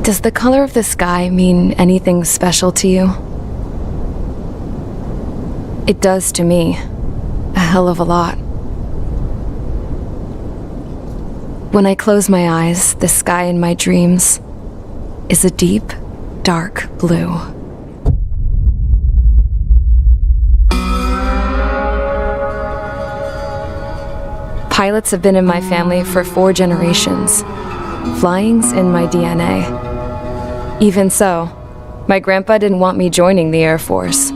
Does the color of the sky mean anything special to you? It does to me. A hell of a lot. When I close my eyes, the sky in my dreams is a deep, dark blue. Pilots have been in my family for 4 generations. Flying's in my DNA. Even so, my grandpa didn't want me joining the Air Force.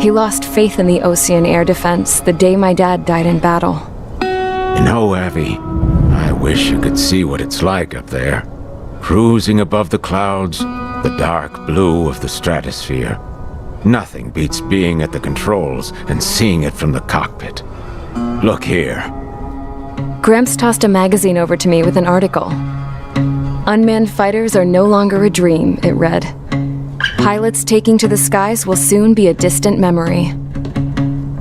He lost faith in the Ocean Air Defense the day my dad died in battle. You know, Abby, I wish you could see what it's like up there. Cruising above the clouds, the dark blue of the stratosphere. Nothing beats being at the controls and seeing it from the cockpit. Look here. Gramps tossed a magazine over to me with an article. Unmanned fighters are no longer a dream, it read. Pilots taking to the skies will soon be a distant memory.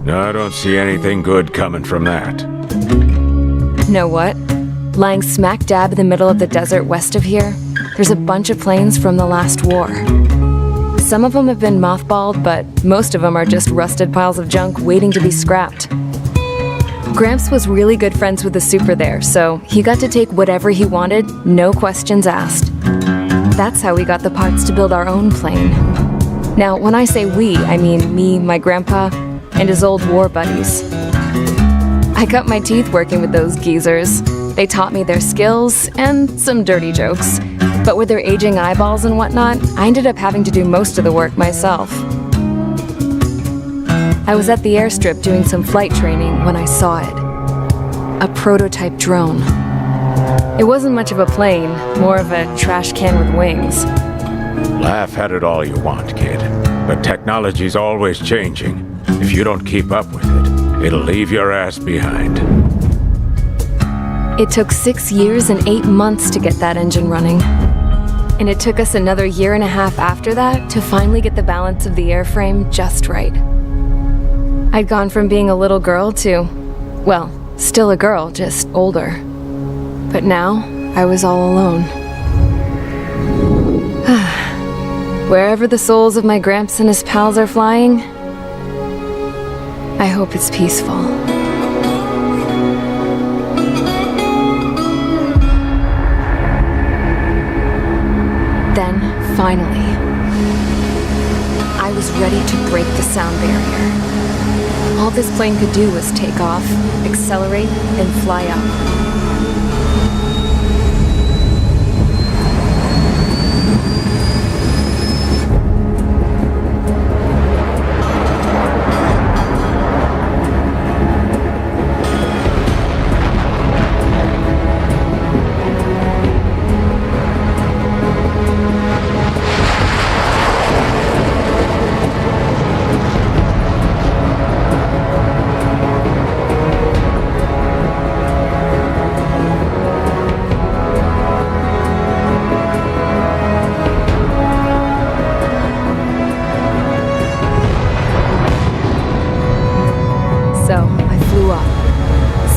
I don't see anything good coming from that. Know what? Lying smack dab in the middle of the desert west of here, there's a bunch of planes from the last war. Some of them have been mothballed, but most of them are just rusted piles of junk waiting to be scrapped. Gramps was really good friends with the super there, so he got to take whatever he wanted, no questions asked. That's how we got the parts to build our own plane. Now, when I say we, I mean me, my grandpa, and his old war buddies. I cut my teeth working with those geezers. They taught me their skills and some dirty jokes. But with their aging eyeballs and whatnot, I ended up having to do most of the work myself. I was at the airstrip doing some flight training when I saw it. A prototype drone. It wasn't much of a plane, more of a trash can with wings. Laugh at it all you want, kid. But technology's always changing. If you don't keep up with it, it'll leave your ass behind. It took 6 years and 8 months to get that engine running. And it took us another 1.5 years after that to finally get the balance of the airframe just right. I'd gone from being a little girl to, well, still a girl, just older. But now, I was all alone. Wherever the souls of my Gramps and his pals are flying, I hope it's peaceful. Then, finally, I was ready to break the sound barrier. All this plane could do was take off, accelerate, and fly up.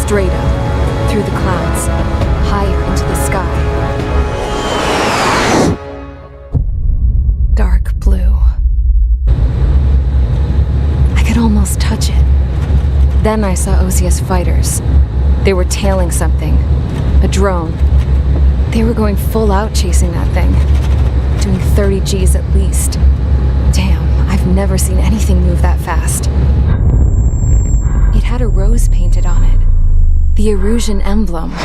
Straight up, through the clouds, higher into the sky. Dark blue. I could almost touch it. Then I saw Osius fighters. They were tailing something. A drone. They were going full out chasing that thing. Doing 30 Gs at least. Damn, I've never seen anything move that fast. It had a rose painted on it. The Erusian emblem. But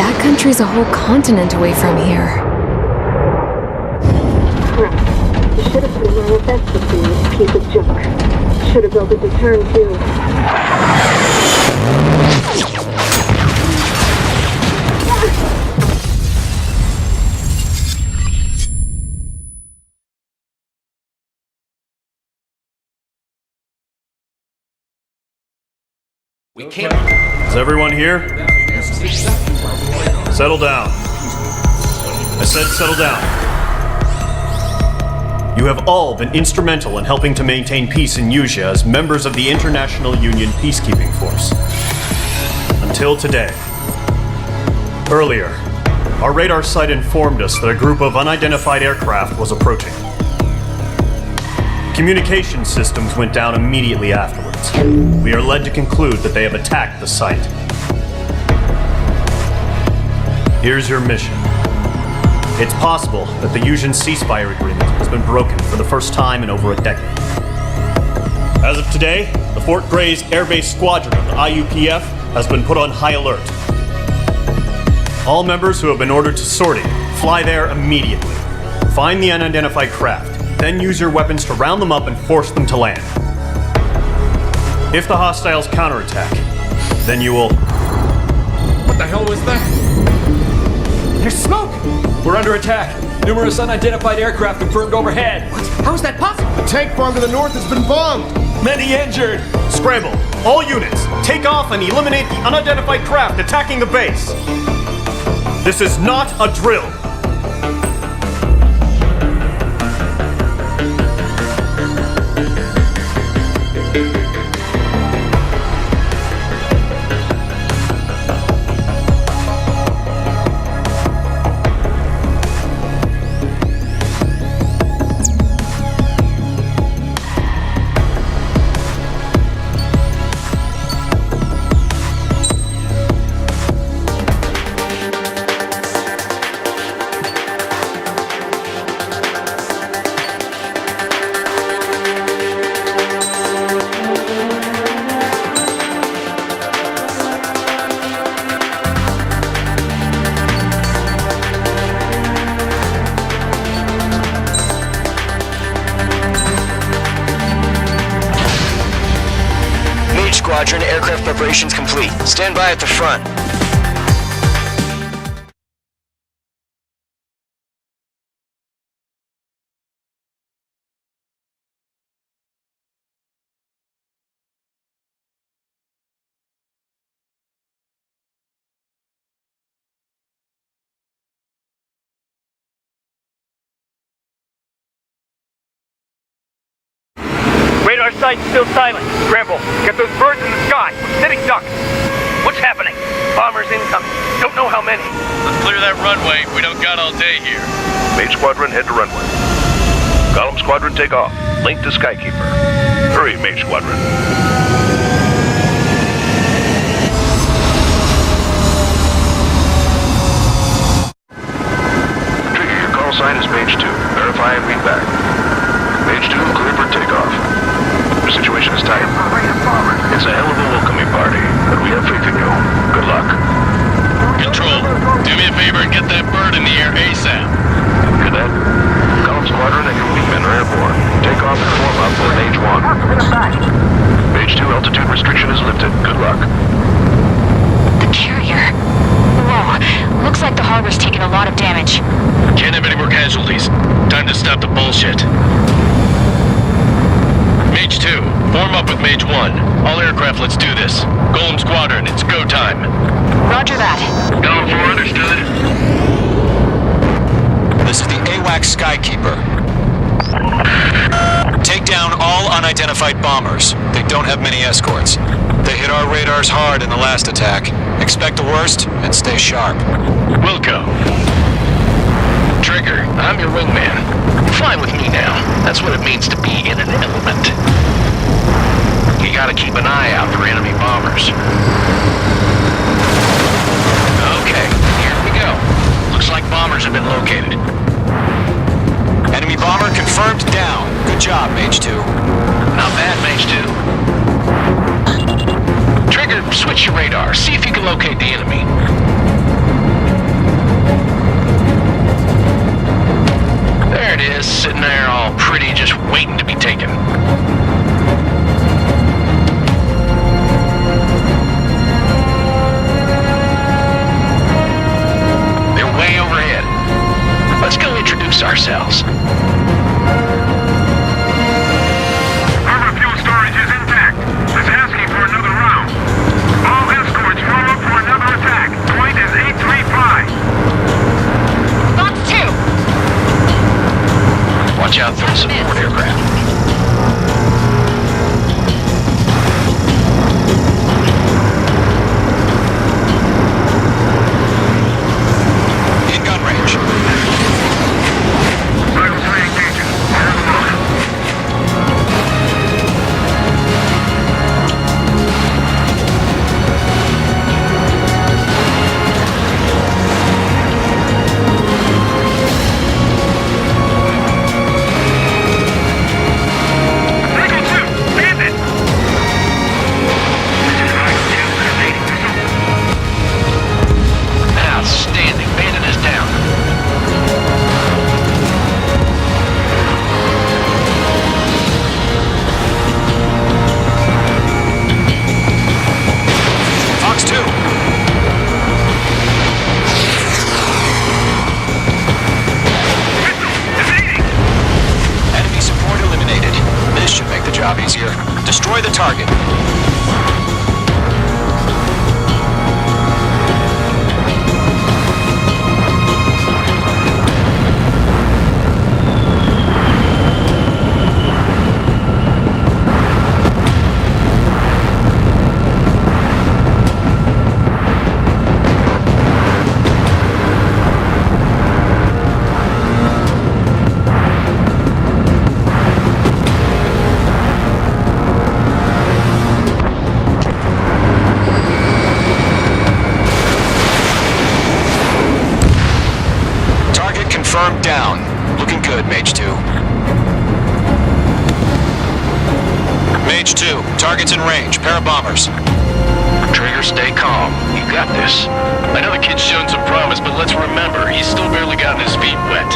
that country's a whole continent away from here. Crap. You should have put in my defense machine, this piece of junk. Should have built a deterrent too. We can't. Is everyone here? Settle down. I said settle down. You have all been instrumental in helping to maintain peace in Usea as members of the International Union Peacekeeping Force. Until today. Earlier, our radar site informed us that a group of unidentified aircraft was approaching. Communication systems went down immediately afterwards. We are led to conclude that they have attacked the site. Here's your mission. It's possible that the Yuuzhan ceasefire agreement has been broken for the first time in over a decade. As of today, the Fort Grays Air Base Squadron of the IUPF has been put on high alert. All members who have been ordered to sortie, fly there immediately. Find the unidentified craft, then use your weapons to round them up and force them to land. If the hostiles counterattack, then you will... What the hell was that? There's smoke! We're under attack. Numerous unidentified aircraft confirmed overhead. What? How is that possible? The tank farm to the north has been bombed! Many injured! Scramble! All units, take off and eliminate the unidentified craft attacking the base! This is not a drill! Squadron, aircraft preparations complete. Stand by at the front. Radar site's still silent. Scramble. Get those birds in the sky. We're sitting ducks. What's happening? Bombers incoming. Don't know how many. Let's clear that runway. We don't got all day here. Mage Squadron, head to runway. Column Squadron, take off. Link to Skykeeper. Hurry, Mage Squadron. Trigger, your call sign is Mage 2. Verify and read back. Mage 2, clear for takeoff. The situation is tight. It's a hell of a welcoming party, but we have faith in you. Good luck. Control, do me a favor and get that bird in the air ASAP. Cadet, Column Squadron and your wingmen are airborne. Take off and form up for Mage 1. Mage 2, altitude restriction is lifted. Good luck. The carrier. Whoa, looks like the harbor's taken a lot of damage. Can't have any more casualties. Time to stop the bullshit. Mage 2, form up with Mage 1. All aircraft, let's do this. Golem Squadron, it's go time. Roger that. Golem 4, understood. This is the AWAC Skykeeper. Take down all unidentified bombers. They don't have many escorts. They hit our radars hard in the last attack. Expect the worst and stay sharp. Wilco. Trigger, I'm your wingman. Fly with me now. That's what it means to be in an element. You gotta keep an eye out for enemy bombers. Okay, here we go. Looks like bombers have been located. Enemy bomber confirmed down. Good job, Mage 2. Not bad, Mage 2. Trigger, switch your radar. See if you can locate the enemy. There it is, sitting there all pretty, just waiting to be taken. They're way overhead. Let's go introduce ourselves. Harbor fuel storage is intact. It's asking for another round. All escorts form up for another attack. Point is 835. Box 2. Watch out for the support aircraft. Boggs here. Destroy the target. Confirmed down. Looking good, Mage 2. Mage 2, target's in range. Pair of bombers. Trigger, stay calm. You got this. I know the kid's shown some promise, but let's remember, he's still barely gotten his feet wet.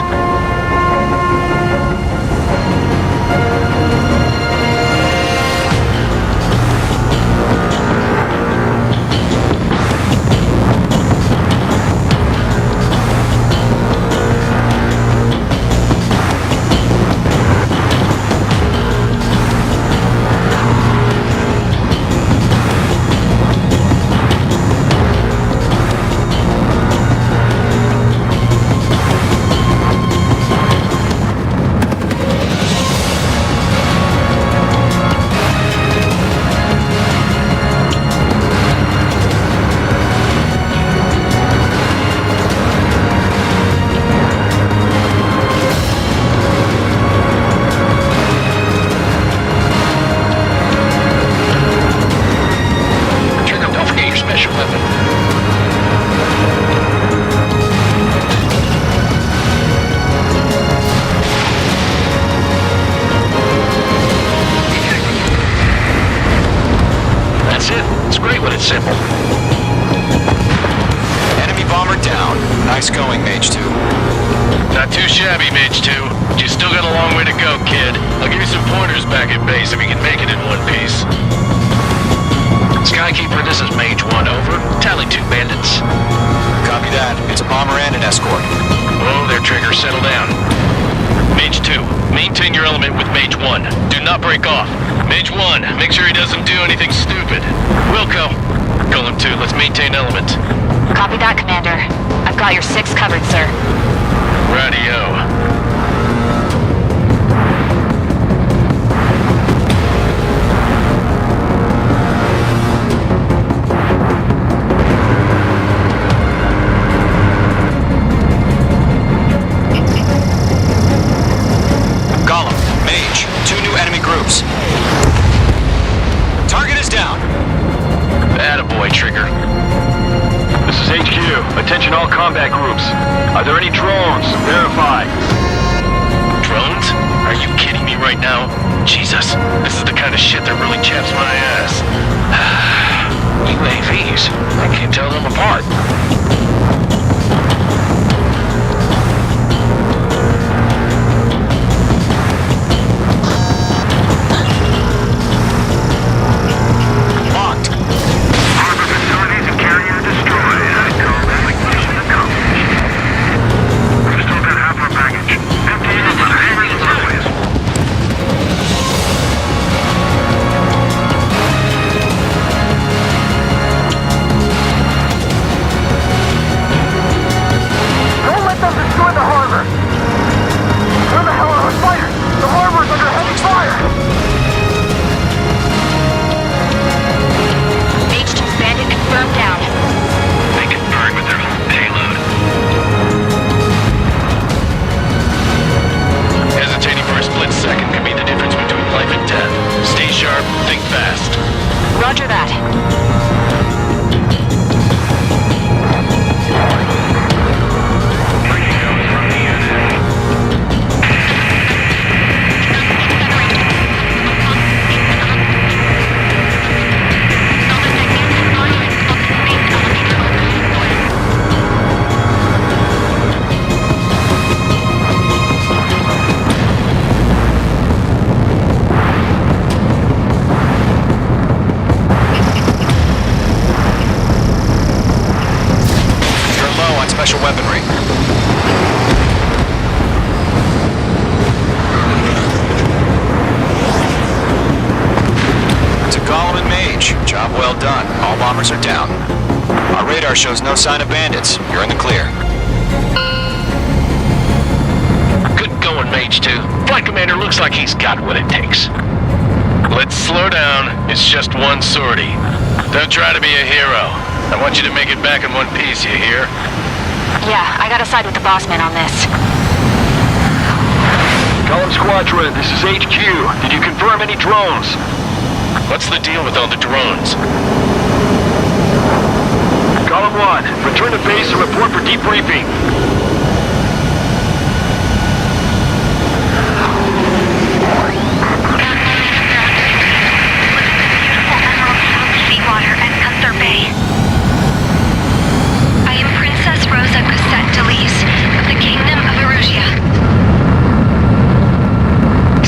Simple. Enemy bomber down. Nice going, Mage 2. Not too shabby, Mage 2. But you still got a long way to go, kid. I'll give you some pointers back at base if you can make it in one piece. Skykeeper, this is Mage 1, over. Tally 2 bandits. Copy that. It's a bomber and an escort. Whoa there, Trigger. Settle down. Mage 2, maintain your element with Mage 1. Do not break off. Mage 1, make sure he doesn't do anything stupid. Wilco, Golem 2, let's maintain element. Copy that, Commander. I've got your 6 covered, sir. Radio. Target is down. Attaboy, Trigger. This is HQ. Attention all combat groups. Are there any drones? Verify. Drones? Are you kidding me right now? Jesus, this is the kind of shit that really chaps my ass. UAVs. I can't tell them apart. bombers are down. Our radar shows no sign of bandits. You're in the clear. Good going, Mage 2. Flight Commander looks like he's got what it takes. Let's slow down. It's just one sortie. Don't try to be a hero. I want you to make it back in one piece, you hear? Yeah, I gotta side with the boss man on this. Column Squadron, this is HQ. Did you confirm any drones? What's the deal with all the drones? Column 1, return to base and report for debriefing. Seawater at Gunther Bay. I am Princess Rosa Cosette Delise of the Kingdom of Erusia.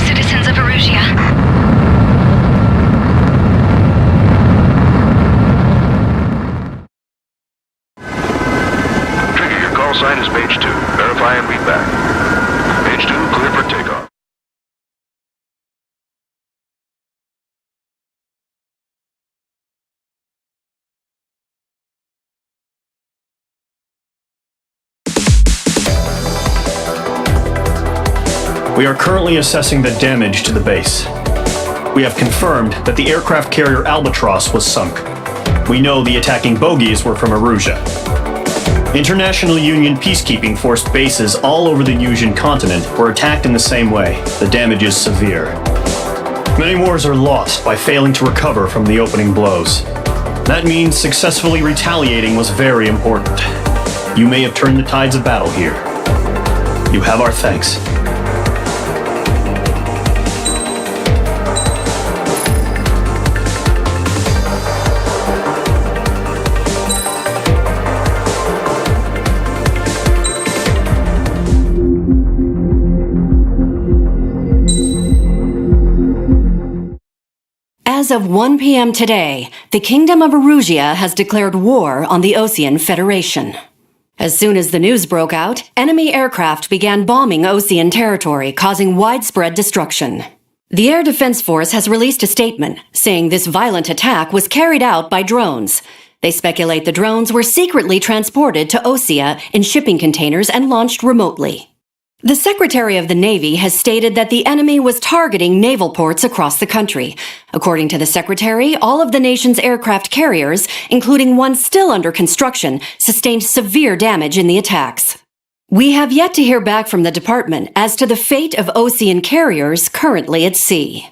Citizens of Erusia. Trigger, your call sign is Mage 2. Verify and read back. Mage 2, clear for takeoff. We are currently assessing the damage to the base. We have confirmed that the aircraft carrier Albatross was sunk. We know the attacking bogies were from Erusia. International Union peacekeeping force bases all over the Yusian continent were attacked in the same way. The damage is severe. Many wars are lost by failing to recover from the opening blows. That means successfully retaliating was very important. You may have turned the tides of battle here. You have our thanks. As of 1 p.m. today, the Kingdom of Erusia has declared war on the Osean Federation. As soon as the news broke out, enemy aircraft began bombing Osean territory, causing widespread destruction. The Air Defense Force has released a statement saying this violent attack was carried out by drones. They speculate the drones were secretly transported to Osea in shipping containers and launched remotely. The Secretary of the Navy has stated that the enemy was targeting naval ports across the country. According to the Secretary, all of the nation's aircraft carriers, including one still under construction, sustained severe damage in the attacks. We have yet to hear back from the department as to the fate of Osean carriers currently at sea.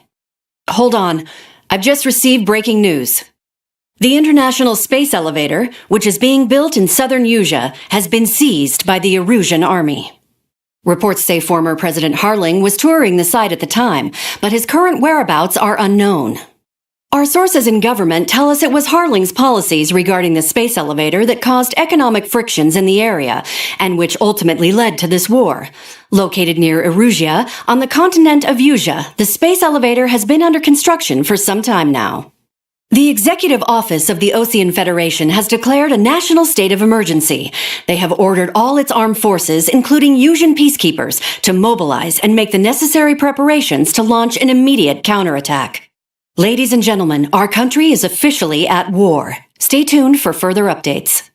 Hold on. I've just received breaking news. The International Space Elevator, which is being built in southern Yusia, has been seized by the Erusian army. Reports say former President Harling was touring the site at the time, but his current whereabouts are unknown. Our sources in government tell us it was Harling's policies regarding the space elevator that caused economic frictions in the area, and which ultimately led to this war. Located near Erusia, on the continent of Yusia, the space elevator has been under construction for some time now. The Executive Office of the Osean Federation has declared a national state of emergency. They have ordered all its armed forces, including Yusian peacekeepers, to mobilize and make the necessary preparations to launch an immediate counterattack. Ladies and gentlemen, our country is officially at war. Stay tuned for further updates.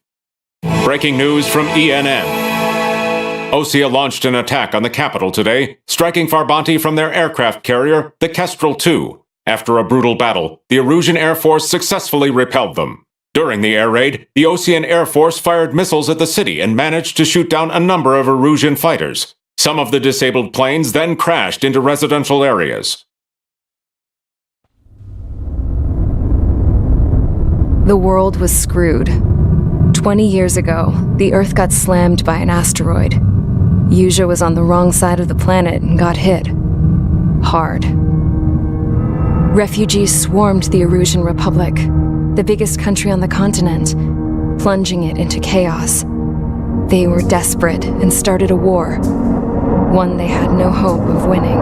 Breaking news from ENN. Osea launched an attack on the capital today, striking Farbanti from their aircraft carrier, the Kestrel II. After a brutal battle, the Erusian Air Force successfully repelled them. During the air raid, the Osean Air Force fired missiles at the city and managed to shoot down a number of Erusian fighters. Some of the disabled planes then crashed into residential areas. The world was screwed. 20 years ago, the Earth got slammed by an asteroid. Yusia was on the wrong side of the planet and got hit. Hard. Refugees swarmed the Erusian Republic, the biggest country on the continent, plunging it into chaos. They were desperate and started a war, one they had no hope of winning.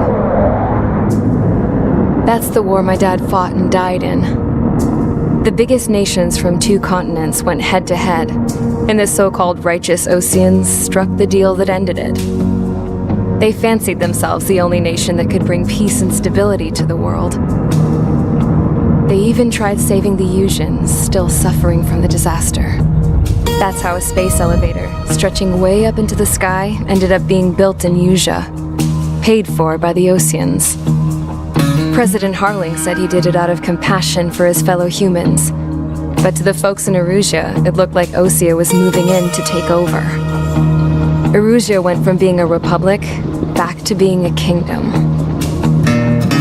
That's the war my dad fought and died in. The biggest nations from 2 continents went head-to-head, and the so-called righteous Oseans struck the deal that ended it. They fancied themselves the only nation that could bring peace and stability to the world. They even tried saving the Yusians, still suffering from the disaster. That's how a space elevator, stretching way up into the sky, ended up being built in Yusia, paid for by the Oseans. President Harling said he did it out of compassion for his fellow humans. But to the folks in Erusia, it looked like Osea was moving in to take over. Erusia went from being a republic back to being a kingdom.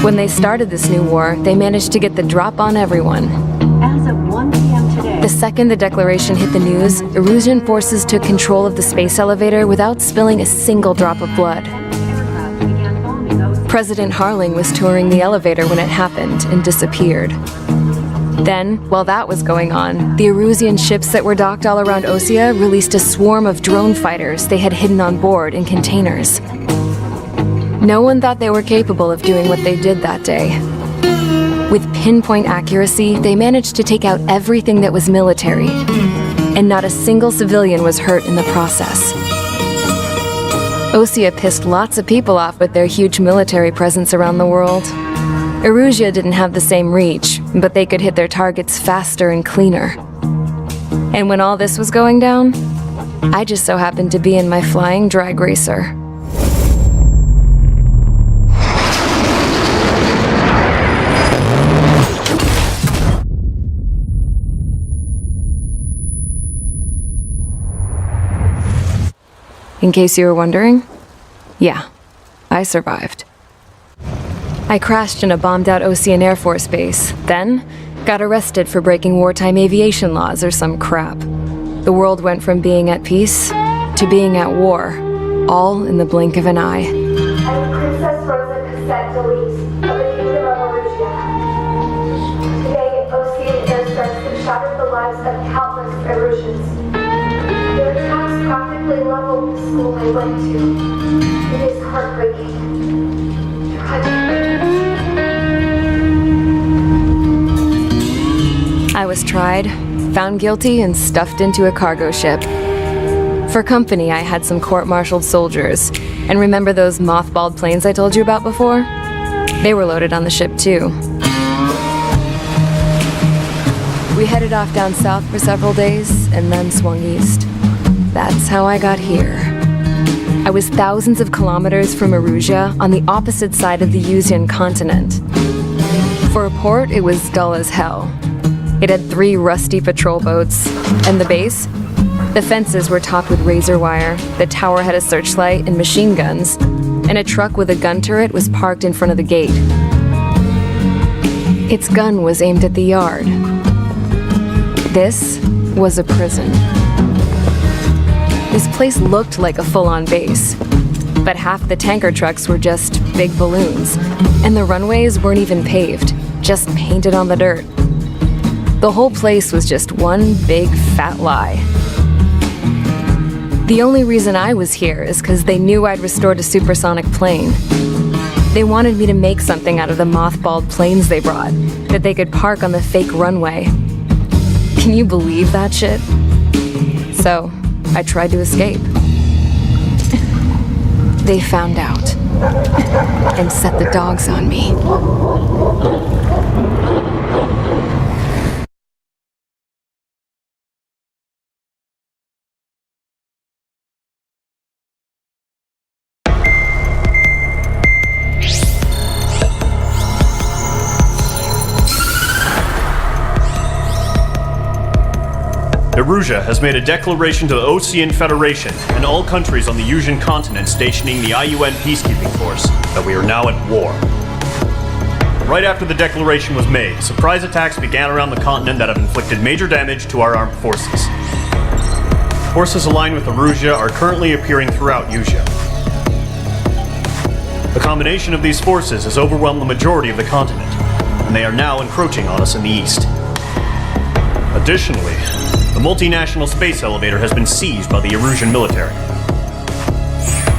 When they started this new war, they managed to get the drop on everyone. As of 1 p.m. today, The second the declaration hit the news, Erusian forces took control of the space elevator without spilling a single drop of blood. President Harling was touring the elevator when it happened and disappeared. Then, while that was going on, the Erusian ships that were docked all around Osea released a swarm of drone fighters they had hidden on board in containers. No one thought they were capable of doing what they did that day. With pinpoint accuracy, they managed to take out everything that was military, and not a single civilian was hurt in the process. Osea pissed lots of people off with their huge military presence around the world. Erusia didn't have the same reach, but they could hit their targets faster and cleaner. And when all this was going down, I just so happened to be in my flying drag racer. In case you were wondering, yeah, I survived. I crashed in a bombed-out Osean Air Force base, then got arrested for breaking wartime aviation laws or some crap. The world went from being at peace to being at war, all in the blink of an eye. I'm Princess Rosa Cassette Delise of the Kingdom of Erusia. Today, Osean airstrikes have shattered the lives of countless Erusians. Their attacks practically leveled the school I went to. It is heartbreaking. I was tried, found guilty, and stuffed into a cargo ship. For company, I had some court-martialed soldiers. And remember those mothballed planes I told you about before? They were loaded on the ship, too. We headed off down south for several days, and then swung east. That's how I got here. I was thousands of kilometers from Erusia, on the opposite side of the Yusian continent. For a port, it was dull as hell. It had 3 rusty patrol boats. And the base? The fences were topped with razor wire, the tower had a searchlight and machine guns, and a truck with a gun turret was parked in front of the gate. Its gun was aimed at the yard. This was a prison. This place looked like a full-on base, but half the tanker trucks were just big balloons, and the runways weren't even paved, just painted on the dirt. The whole place was just one big fat lie. The only reason I was here is because they knew I'd restored a supersonic plane. They wanted me to make something out of the mothballed planes they brought, that they could park on the fake runway. Can you believe that shit? So, I tried to escape. They found out and set the dogs on me. Erusia has made a declaration to the Osean Federation and all countries on the Yusian continent stationing the IUN peacekeeping force that we are now at war. Right after the declaration was made, surprise attacks began around the continent that have inflicted major damage to our armed forces. Forces aligned with Erusia are currently appearing throughout Yusia. The combination of these forces has overwhelmed the majority of the continent, and they are now encroaching on us in the east. Additionally, the multinational space elevator has been seized by the Erusian military.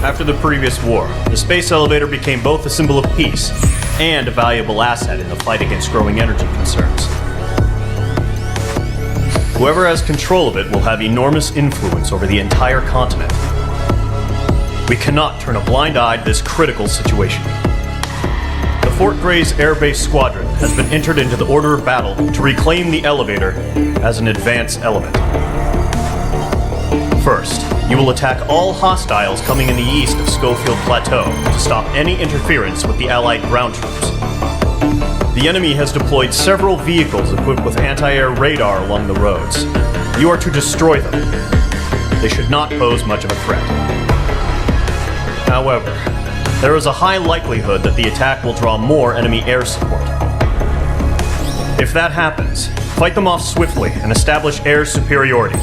After the previous war, the space elevator became both a symbol of peace and a valuable asset in the fight against growing energy concerns. Whoever has control of it will have enormous influence over the entire continent. We cannot turn a blind eye to this critical situation. The Fort Gray's Air Base Squadron has been entered into the order of battle to reclaim the elevator as an advance element. First, you will attack all hostiles coming in the east of Schofield Plateau to stop any interference with the Allied ground troops. The enemy has deployed several vehicles equipped with anti-air radar along the roads. You are to destroy them. They should not pose much of a threat. However, there is a high likelihood that the attack will draw more enemy air support. If that happens, fight them off swiftly and establish air superiority.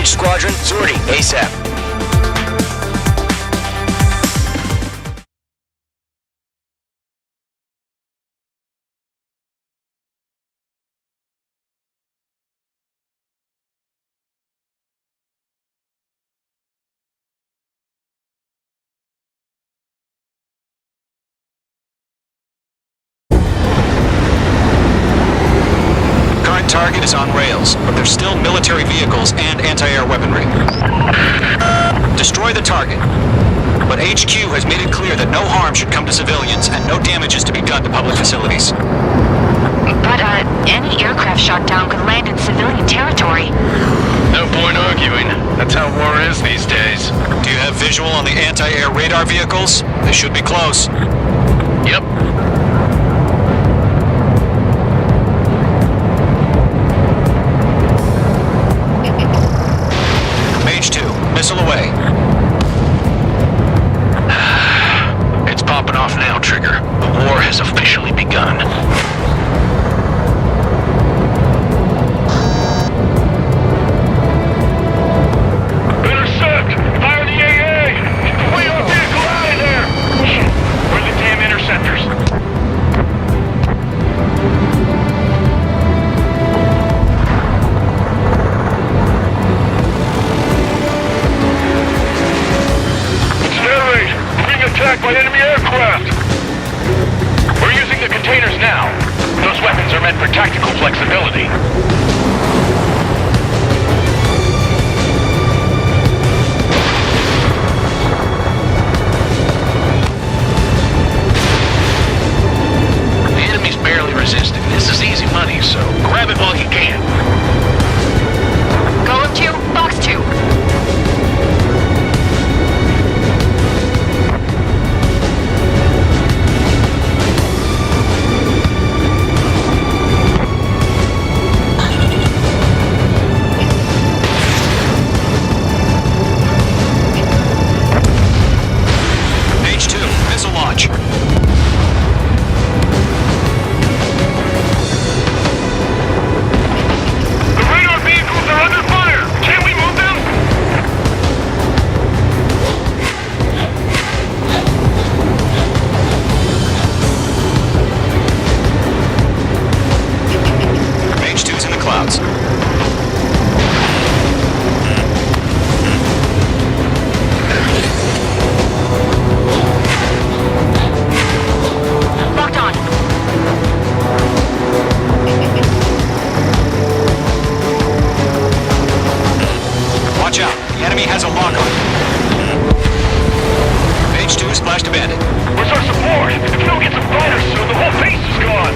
Squadron, sortie, ASAP. Target is on rails, but there's still military vehicles and anti-air weaponry. Destroy the target. But HQ has made it clear that no harm should come to civilians and no damage is to be done to public facilities. But, any aircraft shot down could land in civilian territory. No point arguing. That's how war is these days. Do you have visual on the anti-air radar vehicles? They should be close. Yep. Missile away. It's popping off now, Trigger. The war has officially begun. Intercept! Fire the AA! We our vehicle out of there! Shit, where are the damn interceptors? Accelerate! We're being attacked by enemy aircraft! We're using the containers now. Those weapons are meant for tactical flexibility. The enemy's barely resisting. This is easy money, so grab it while you can. Golem 2, Fox 2. Mage 2, missile launch. The radar vehicles are under fire! Can we move them? Mage 2's in the clouds. Locked on. Watch out. The enemy has a lock on. Mage 2 splashed a bandit. Where's our support? If we don't get some fighters soon, the whole base is gone!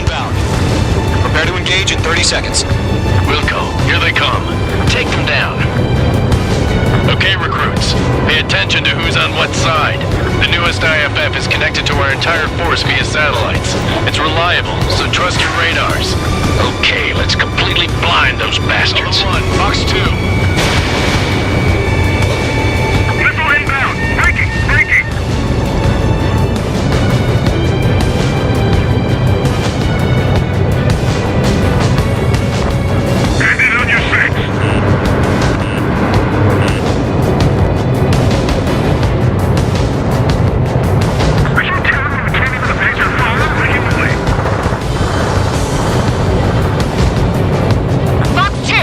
inbound. Prepare to engage in 30 seconds. Wilco, here they come. Take them down. Okay, recruits. Pay attention to who's on what side. The newest IFF is connected to our entire force via satellites. It's reliable, so trust your radars. Okay, let's completely blind those bastards. One, Fox 2. Missile inbound! Breaking! Breaking! Bandit on your 6! Are you telling me we can't even evade your fire? Presumably. Fox 2!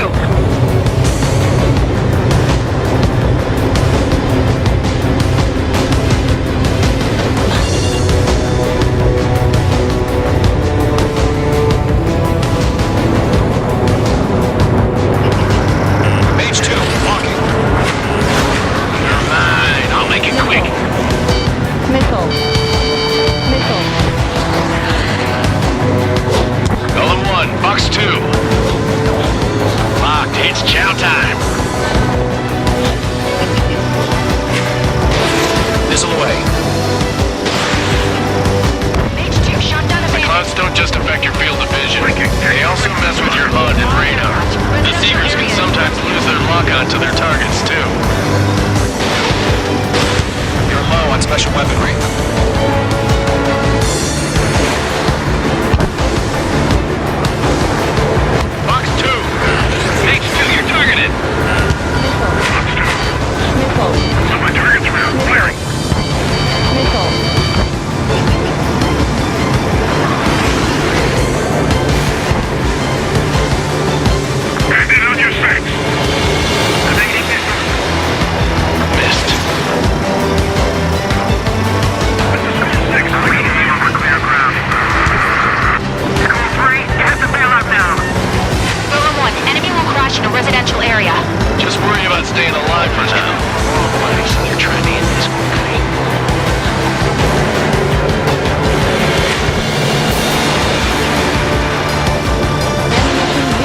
Mage 2, walking. You're mine. I'll make it quick. Missile. Missile. Column 1, Fox 2. Locked. It's chow time. Missile away. Mage 2, shot down a The bandit. clouds don't just affect your field of vision. They also mess with your HUD and radar. The Seekers can sometimes lose their lock-on to their targets, too. You're low on special weaponry. Fox 2. Mage 2, you're targeted. Missile. So my target's around. Firing. Missile. Bandit on your 6! Evading missile. Missed. This is School 6. We need to move over clear ground. School 3, get the bailout now. Rover 1, enemy will crash in a residential area. Just worry about staying alive for now. Oh, buddy, so they're trying to end this movie.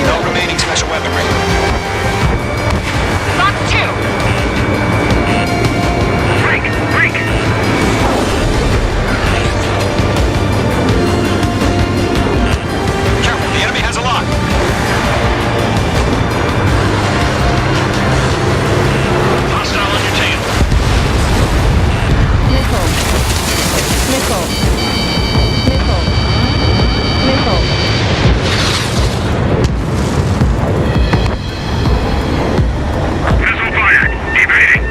No remaining special weaponry. Fox 2! Break! Break! Careful, the enemy has a lock. Hostile on your tail. Missile. Missile. Missile. Missile. Missile fired. Evading.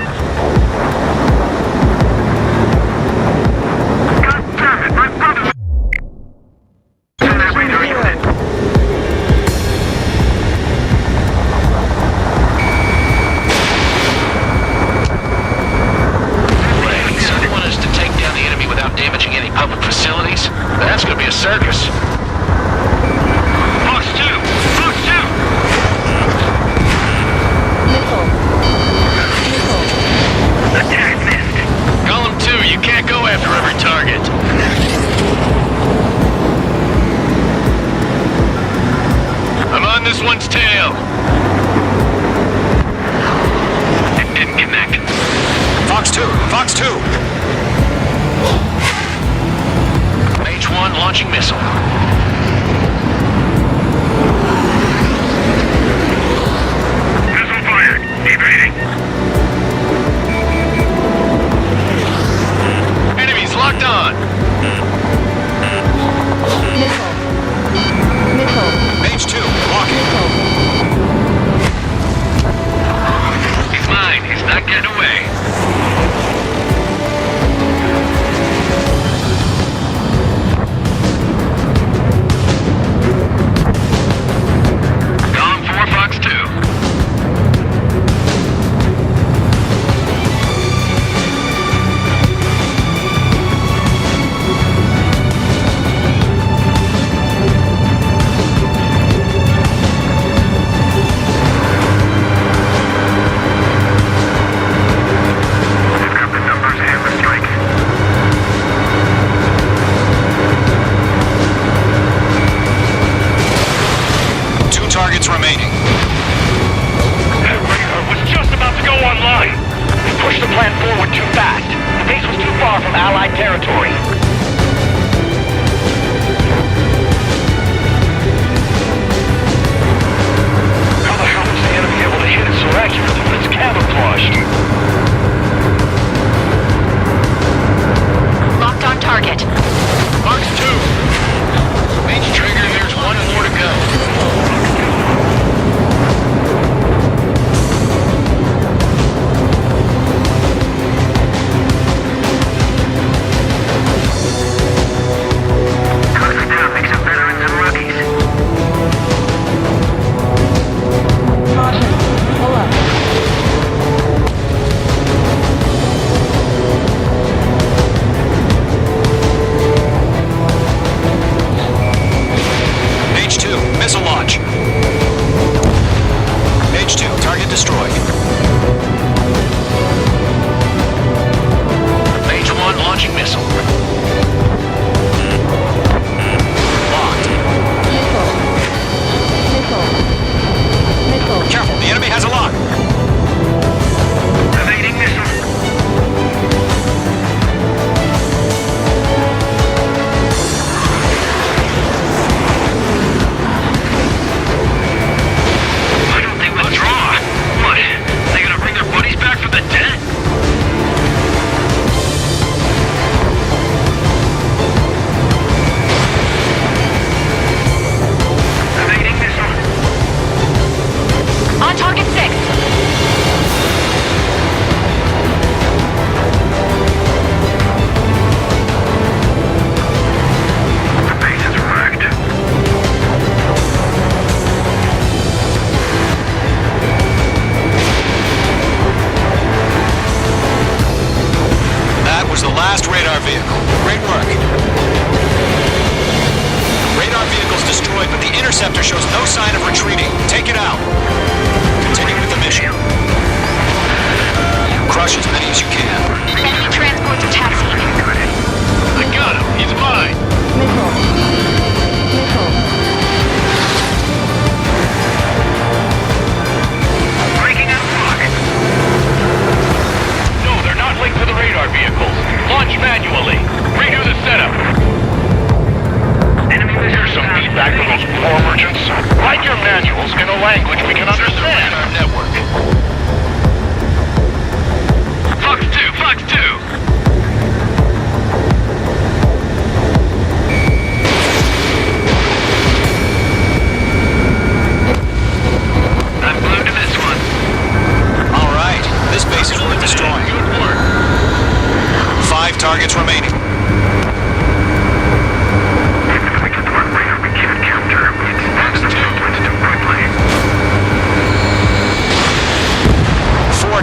God damn it, my brother... Wait, so you want us to take down the enemy without damaging any public facilities? That's gonna be a circus. Fox 2! Fox 2! Missile. Missile. Attack missed. Column 2, you can't go after every target. I'm on this one's tail. It didn't connect. Fox 2, Fox 2. Mage 1 launching missile. Missile fired. Evading. Enemies locked on. Missile. Missile. Mage 2, walking. He's mine. He's not getting away. targets remaining. That radar was just about to go online. We pushed the plan forward too fast. The base was too far from Allied territory. How the hell was the enemy able to hit it so accurately when it's camouflaged? Locked on target. Box 2. Mage trigger, there's one more to go. Interceptor shows no sign of retreating. Take it out. Continue with the mission. Crush as many as you can. Enemy transports are taxiing. I got him. He's mine. Breaking out lock. No, they're not linked to the radar vehicles. Launch manually. Redo the setup. Here's some feedback from those poor merchants. Write your manuals in a language we can understand. Our network. Fox 2, Fox 2. I'm glued to this one. All right, this base is worth destroying. Good work. 5 targets remaining.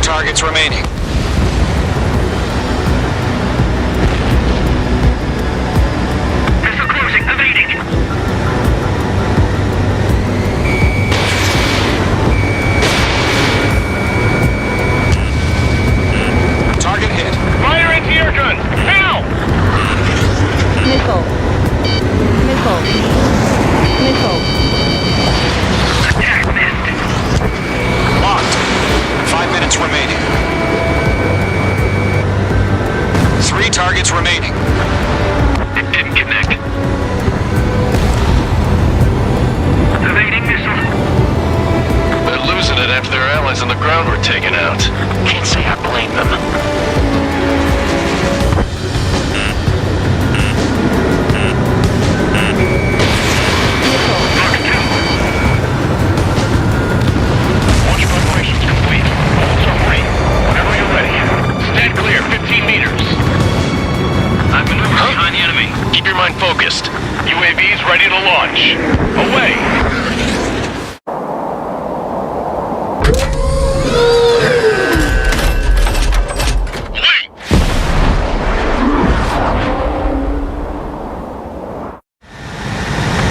Targets remaining. Missile closing, evading. Target hit. Fire anti-air guns, now! Missile. Attack missed. Locked. 5 minutes remaining. 3 targets remaining. It didn't connect. Evading missile. They're losing it after their allies on the ground were taken out. Can't say I blame them. Launch preparations complete. All submarine. Whenever you're ready. Stand clear, 15 meters. I'm maneuvering behind the enemy. Keep your mind focused. UAVs ready to launch. Away!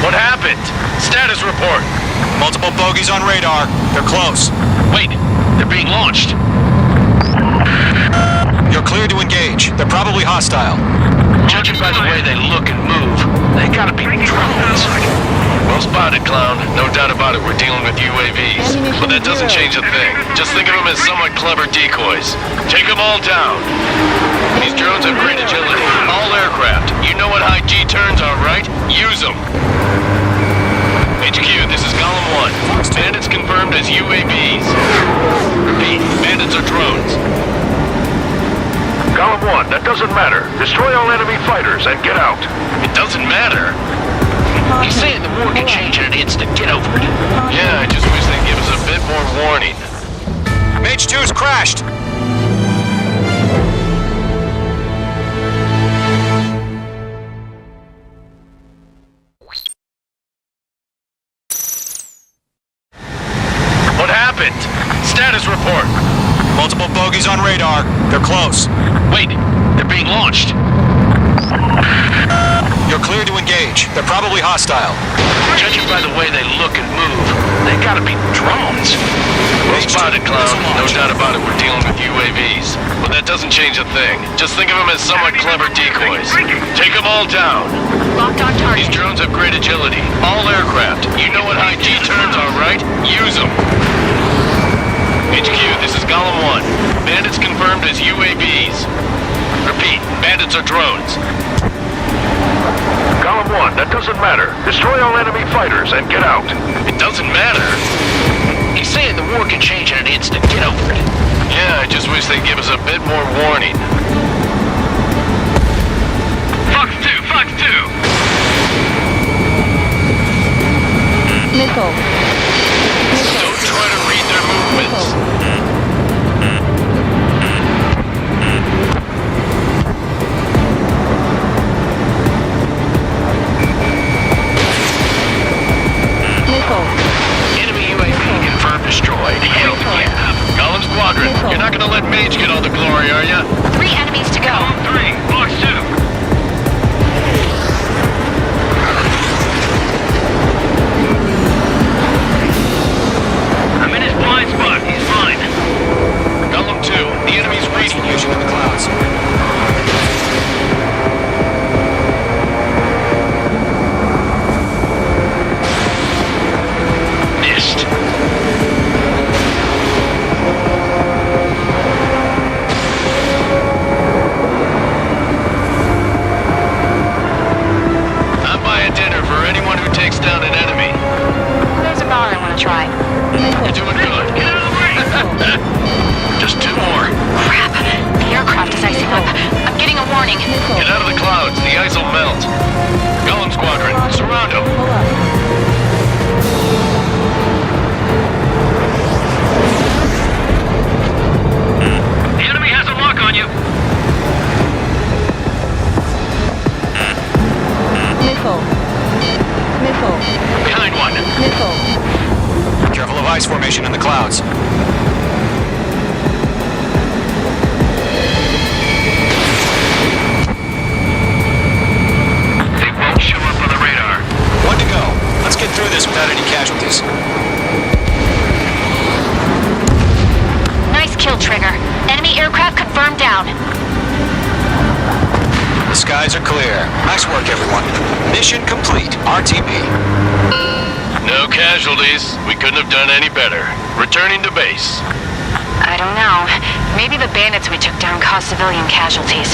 What happened? Status report. Multiple bogeys on radar. They're close. Wait, they're being launched. You're clear to engage. They're probably hostile. Judging by the way they look and move, they gotta be drones. Well spotted. spotted, clown. No doubt about it, we're dealing with UAVs. But that doesn't change a thing. Just think of them as somewhat clever decoys. Take them all down. These drones have great agility. All aircraft. You know what high G turns are, right? Use them. HQ, this is Golem 1. Bandits confirmed as UAVs. Repeat, bandits are drones. Golem 1, that doesn't matter. Destroy all enemy fighters and get out. It doesn't matter. He's saying the war can change in an instant. Get over it. Yeah, I just wish they'd give us a bit more warning. Mage 2's crashed. What happened? Status report. Multiple bogies on radar. They're close. Wait, they're being launched. You're clear to engage. They're probably hostile. Judging by the way they look and move, they gotta be drones. Well spotted, clown. No doubt about it, we're dealing with UAVs. But that doesn't change a thing. Just think of them as somewhat clever decoys. Take them all down. Locked on target. These drones have great agility. All aircraft. You know what high G turns are, right? Use them. HQ, this is Golem 1. Bandits confirmed as UAVs. Repeat, bandits are drones. Golem 1, that doesn't matter. Destroy all enemy fighters and get out. It doesn't matter. He's saying the war can change in an instant. Get over it. Yeah, I just wish they'd give us a bit more warning. Fox 2, Fox 2. Missile. Don't try to read their movements. Enemy UAV confirmed destroyed. Hell yeah. Golem Squadron, you're not gonna let Mage get all the glory, are ya? 3 enemies to go. 3, Fox 2. I'm in his blind spot. He's fine. Golem 2, the enemy's reading you. Fusion in the clouds. Missed. I'm buying dinner for anyone who takes down an enemy. There's a bar I want to try. You're doing good. Get out of the way. Just 2 more. Crap. The aircraft is icing up. I'm getting a warning. Get out of the clouds. The ice will melt. Golem Squadron, surround them. The enemy has a lock on you. Behind one. Careful of ice formation in the clouds. They won't show up on the radar. 1 to go. Let's get through this without any casualties. Nice kill, Trigger. Enemy aircraft confirmed down. The skies are clear. Nice work, everyone. Mission complete. RTB. No casualties. We couldn't have done any better. Returning to base. I don't know. Maybe the bandits we took down caused civilian casualties.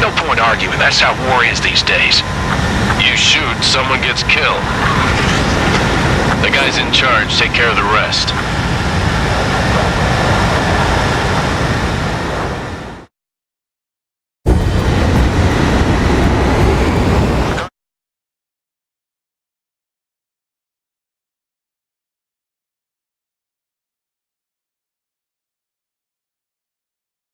No point arguing. That's how war is these days. You shoot, someone gets killed. The guys in charge take care of the rest.